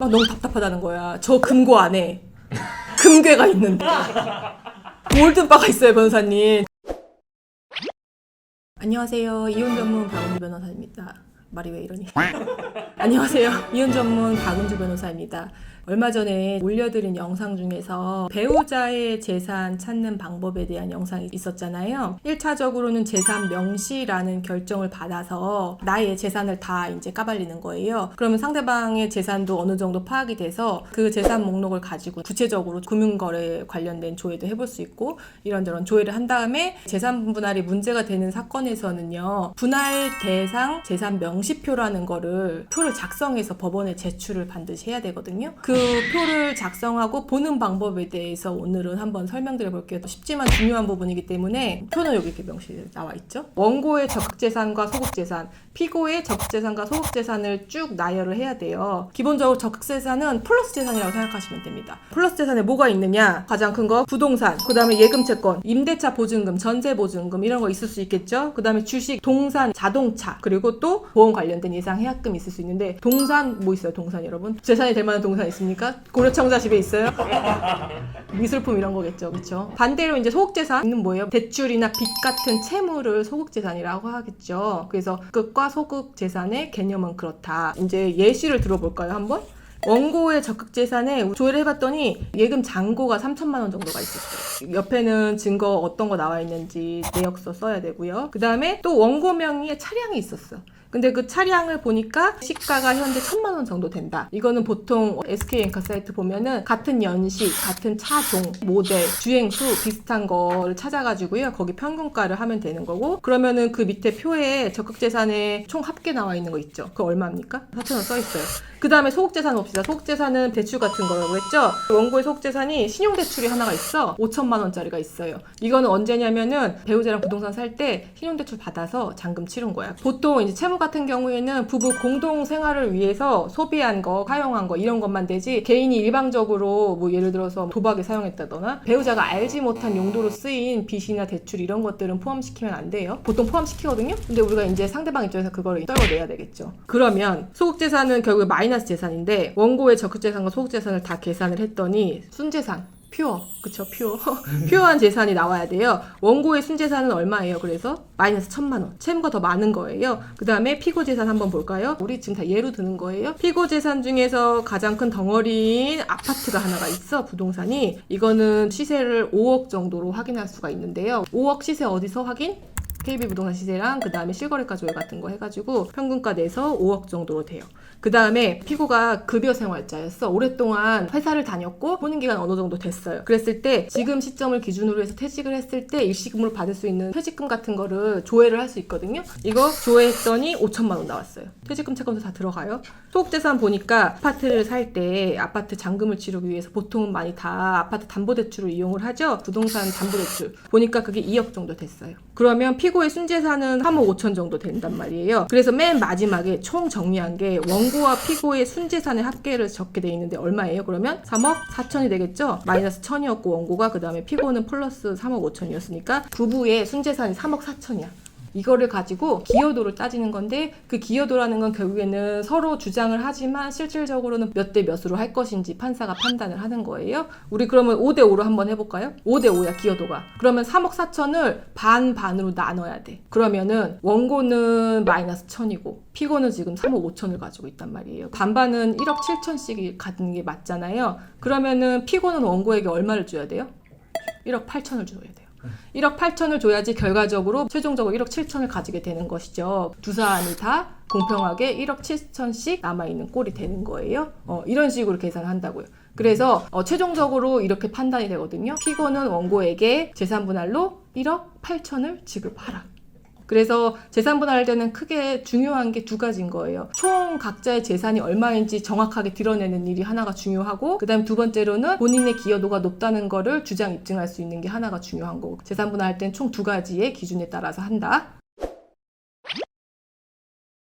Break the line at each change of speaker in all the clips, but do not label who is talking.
막 너무 답답하다는 거야. 저 금고 안에 금괴가 있는데 골든바가 있어요, 변호사님. 안녕하세요. 이혼 전문 박은주 변호사입니다. 말이 왜 이러니? 안녕하세요. 이혼 전문 박은주 변호사입니다. 얼마 전에 올려드린 영상 중에서 배우자의 재산 찾는 방법에 대한 영상이 있었잖아요. 1차적으로는 재산 명시라는 결정을 받아서 나의 재산을 다 이제 까발리는 거예요. 그러면 상대방의 재산도 어느 정도 파악이 돼서 그 재산 목록을 가지고 구체적으로 금융거래 관련된 조회도 해볼 수 있고 이런저런 조회를 한 다음에 재산 분할이 문제가 되는 사건에서는요. 분할 대상 재산 명시표라는 거를 표를 작성해서 법원에 제출을 반드시 해야 되거든요. 그 표를 작성하고 보는 방법에 대해서 오늘은 한번 설명드려 볼게요. 쉽지만 중요한 부분이기 때문에 표는 여기 이렇게 명시 나와 있죠. 원고의 적극재산과 소극재산, 피고의 적극재산과 소극재산을 쭉 나열을 해야 돼요. 기본적으로 적극재산은 플러스 재산이라고 생각하시면 됩니다. 플러스 재산에 뭐가 있느냐? 가장 큰 거 부동산, 그 다음에 예금채권, 임대차 보증금, 전세 보증금 이런 거 있을 수 있겠죠. 그 다음에 주식, 동산, 자동차, 그리고 또 보험 관련된 예상해약금 있을 수 있는데 동산 뭐 있어요? 동산 여러분? 재산이 될 만한 동산 있습니까? 고려청자 집에 있어요? 미술품 이런 거겠죠, 그렇죠? 반대로 이제 소극재산은 뭐예요? 대출이나 빚 같은 채무를 소극재산이라고 하겠죠. 그래서 극과 소극재산의 개념은 그렇다. 이제 예시를 들어볼까요, 한번? 원고의 적극재산에 조회를 해봤더니 예금 잔고가 3천만 원 정도가 있었어요. 옆에는 증거 어떤 거 나와 있는지 내역서 써야 되고요. 그 다음에 또 원고 명의의 차량이 있었어. 근데 그 차량을 보니까 시가가 현재 1,000만 원 정도 된다. 이거는 보통 SK엔카 사이트 보면은 같은 연식, 같은 차종, 모델, 주행수 비슷한 거를 찾아가지고요. 거기 평균가를 하면 되는 거고 그러면은 그 밑에 표에 적극재산에 총 합계 나와 있는 거 있죠. 그거 얼마입니까? 4,000원 써 있어요. 그 다음에 소극재산 봅시다. 소극재산은 대출 같은 거라고 했죠. 원고의 소극재산이 신용대출이 하나가 있어. 5천만 원짜리가 있어요. 이거는 언제냐면은 배우자랑 부동산 살 때 신용대출 받아서 잔금 치른 거야. 보통 이제 채무 같은 경우에는 부부 공동 생활을 위해서 소비한 거, 사용한 거 이런 것만 되지 개인이 일방적으로 뭐 예를 들어서 도박에 사용했다거나 배우자가 알지 못한 용도로 쓰인 빚이나 대출 이런 것들은 포함시키면 안 돼요. 보통 포함시키거든요. 근데 우리가 이제 상대방 입장에서 그걸 떨궈내야 되겠죠. 그러면 소극재산은 결국에 마이너스 재산인데 원고의 적극재산과 소극재산을 다 계산을 했더니 순재산 퓨어, 그쵸, 퓨어. 퓨어한 재산이 나와야 돼요. 원고의 순재산은 얼마예요? 그래서 마이너스 1,000만 원. 채무가 더 많은 거예요. 그 다음에 피고 재산 한번 볼까요? 우리 지금 다 예로 드는 거예요. 피고 재산 중에서 가장 큰 덩어리인 아파트가 하나가 있어, 부동산이. 이거는 시세를 5억 정도로 확인할 수가 있는데요. 5억 시세 어디서 확인? KB부동산 시세랑 그 다음에 실거래가 조회 같은 거 해가지고 평균가 내서 5억 정도로 돼요. 그 다음에 피고가 급여생활자였어. 오랫동안 회사를 다녔고 혼인기간 어느 정도 됐어요. 그랬을 때 지금 시점을 기준으로 해서 퇴직을 했을 때 일시금으로 받을 수 있는 퇴직금 같은 거를 조회를 할 수 있거든요. 이거 조회했더니 5천만 원 나왔어요. 퇴직금 채권도 다 들어가요. 소극재산 보니까 아파트를 살 때 아파트 잔금을 치르기 위해서 보통은 많이 다 아파트 담보대출을 이용을 하죠. 부동산 담보대출. 보니까 그게 2억 정도 됐어요. 그러면 피고의 순재산은 3억 5천 정도 된단 말이에요. 그래서 맨 마지막에 총 정리한 게 원고와 피고의 순재산의 합계를 적게 돼 있는데 얼마예요? 그러면 3억 4천이 되겠죠? 마이너스 1,000이었고 원고가 그 다음에 피고는 플러스 3억 5천이었으니까 부부의 순재산이 3억 4천이야. 이거를 가지고 기여도를 따지는 건데 그 기여도라는 건 결국에는 서로 주장을 하지만 실질적으로는 몇 대 몇으로 할 것인지 판사가 판단을 하는 거예요. 우리 그러면 5대 5로 한번 해볼까요? 5대 5야 기여도가. 그러면 3억 4천을 반반으로 나눠야 돼. 그러면은 원고는 마이너스 1,000이고 피고는 지금 3억 5천을 가지고 있단 말이에요. 반반은 1억 7천씩 갖는 게 맞잖아요. 그러면은 피고는 원고에게 얼마를 줘야 돼요? 1억 8천을 줘야 돼요. 1억 8천을 줘야지 결과적으로 최종적으로 1억 7천을 가지게 되는 것이죠. 두 사람이 다 공평하게 1억 7천씩 남아있는 꼴이 되는 거예요. 이런 식으로 계산을 한다고요. 그래서 최종적으로 이렇게 판단이 되거든요. 피고는 원고에게 재산분할로 1억 8천을 지급하라. 그래서 재산분할할 때는 크게 중요한 게 두 가지인 거예요. 총 각자의 재산이 얼마인지 정확하게 드러내는 일이 하나가 중요하고 그 다음 두 번째로는 본인의 기여도가 높다는 거를 주장 입증할 수 있는 게 하나가 중요한 거고 재산분할할 때는 총 두 가지의 기준에 따라서 한다.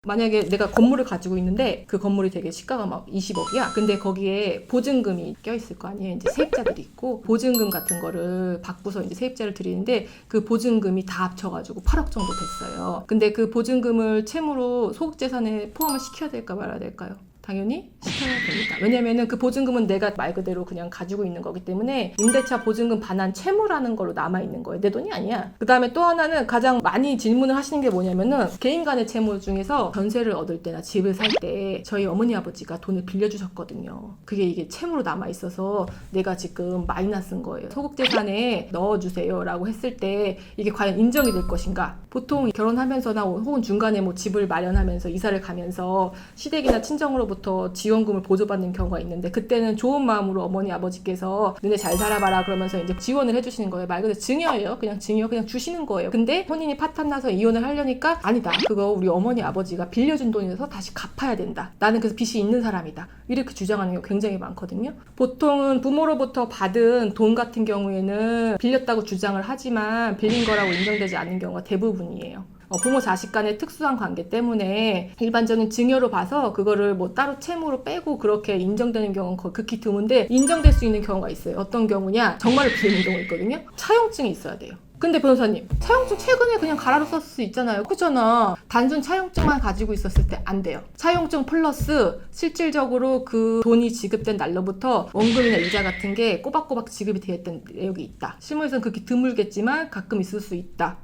만약에 내가 건물을 가지고 있는데 그 건물이 되게 시가가 막 20억이야. 근데 거기에 보증금이 껴있을 거 아니에요. 이제 세입자들이 있고 보증금 같은 거를 받고서 이제 세입자를 드리는데 그 보증금이 다 합쳐가지고 8억 정도 됐어요. 근데 그 보증금을 채무로 소극재산에 포함을 시켜야 될까 말아야 될까요? 당연히 시켜야 됩니다. 왜냐면은 그 보증금은 내가 말 그대로 그냥 가지고 있는 거기 때문에 임대차 보증금 반환 채무라는 걸로 남아있는 거예요. 내 돈이 아니야. 그 다음에 또 하나는 가장 많이 질문을 하시는 게 뭐냐면은 개인 간의 채무 중에서 전세를 얻을 때나 집을 살 때 저희 어머니 아버지가 돈을 빌려주셨거든요. 그게 이게 채무로 남아있어서 내가 지금 마이너스인 거예요. 소극재산에 넣어주세요 라고 했을 때 이게 과연 인정이 될 것인가. 보통 결혼하면서나 혹은 중간에 뭐 집을 마련하면서 이사를 가면서 시댁이나 친정으로부터 지원금을 보조받는 경우가 있는데 그때는 좋은 마음으로 어머니 아버지께서 너네 잘 살아봐라 그러면서 이제 지원을 해주시는 거예요. 말 그대로 증여예요. 그냥 증여 그냥 주시는 거예요. 근데 혼인이 파탄나서 이혼을 하려니까 아니다. 그거 우리 어머니 아버지가 빌려준 돈이라서 다시 갚아야 된다. 나는 그래서 빚이 있는 사람이다. 이렇게 주장하는 경우가 굉장히 많거든요. 보통은 부모로부터 받은 돈 같은 경우에는 빌렸다고 주장을 하지만 빌린 거라고 인정되지 않는 경우가 대부분이에요. 부모 자식 간의 특수한 관계 때문에 일반적인 증여로 봐서 그거를 뭐 따로 채무로 빼고 그렇게 인정되는 경우는 거의 극히 드문데 인정될 수 있는 경우가 있어요. 어떤 경우냐? 정말로 빌리는 경우 있거든요. 차용증이 있어야 돼요. 근데 변호사님, 차용증 최근에 그냥 가라로 썼을 수 있잖아요. 그렇잖아. 단순 차용증만 가지고 있었을 때 안 돼요. 차용증 플러스 실질적으로 그 돈이 지급된 날로부터 원금이나 이자 같은 게 꼬박꼬박 지급이 되었던 내역이 있다. 실무에서는 그렇게 드물겠지만 가끔 있을 수 있다.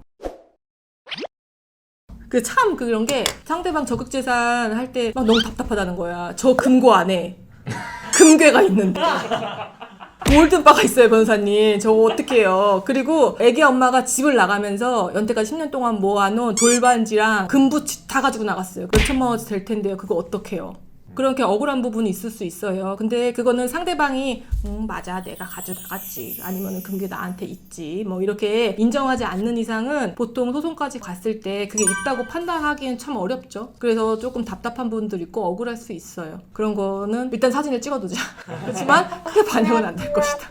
참 그런 게 상대방 적극재산 할 때 너무 답답하다는 거야. 저 금고 안에 금괴가 있는데 골든바가 있어요, 변호사님. 저 어떡해요. 그리고 애기 엄마가 집을 나가면서 연태까지 10년 동안 모아놓은 돌반지랑 금부치 다 가지고 나갔어요. 몇천만 원치 될 텐데요. 그거 어떡해요. 그렇게 억울한 부분이 있을 수 있어요. 근데 그거는 상대방이 맞아 내가 가져나갔지 아니면 금괴 나한테 있지 뭐 이렇게 인정하지 않는 이상은 보통 소송까지 갔을 때 그게 있다고 판단하기엔 참 어렵죠. 그래서 조금 답답한 부분도 있고 억울할 수 있어요. 그런 거는 일단 사진을 찍어두자. 그렇지만 크게 반영은 안 될 것이다.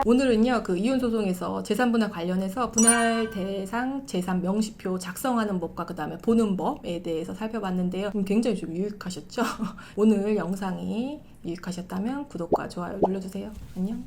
오늘은요 그 이혼 소송에서 재산 분할 관련해서 분할 대상 재산 명시표 작성하는 법과 그 다음에 보는 법에 대해서 살펴봤는데요. 굉장히 좀 유익하셨죠? 오늘 영상이 유익하셨다면 구독과 좋아요 눌러주세요. 안녕.